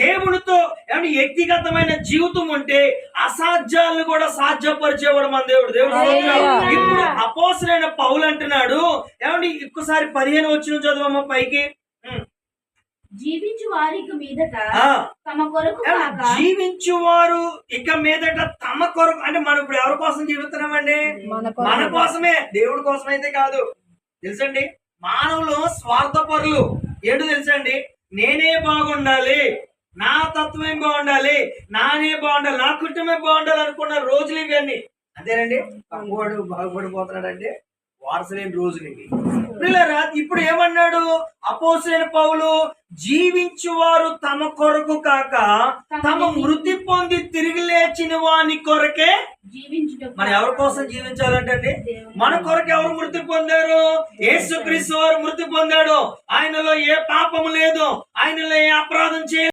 దేవునితో వ్యక్తిగతమైన జీవితం ఉంటే అసాధ్యాలను కూడా సాధ్యపరిచేవాడు మన దేవుడు. దేవుడు ఇప్పుడు అపోస్తలుడైన పౌలు అంటున్నాడు, ఏమండి ఒక్కసారి 15 వచనం చదవమ్మ పైకి. జీవించువారు ఇక మీదట తమ కొరకు అంటే మనం ఇప్పుడు ఎవరి కోసం జీవిస్తున్నామండి? మన కోసమే, దేవుడి కోసం అయితే కాదు. తెలుసండి, మానవులు స్వార్థపరులు. ఏంటో తెలుసండి, నేనే బాగుండాలి, నా తత్వమే బాగుండాలి, నానే బాగుండాలి, నా కుటుంబమే బాగుండాలి అనుకున్న రోజులు ఇవన్నీ. అంతేనండి, పక్కవాడు బాగుపడిపోతున్నాడంటే వారసలేని రోజులు ఇవి. ఇప్పుడు ఏమన్నాడు అపోస్తలుడైన పౌలు? జీవించువారు తమ కొరకు కాక తమ మృతి పొంది తిరిగి లేచిన వాని కొరకే. మనం ఎవరి కోసం జీవించాలంటే మన కొరకు ఎవరు మృతి పొందారు? యేసుక్రీస్తు వారు మృతి పొందాడు. ఆయనలో ఏ పాపము లేదు, ఆయనలో ఏ అపరాధం చేయలేదు.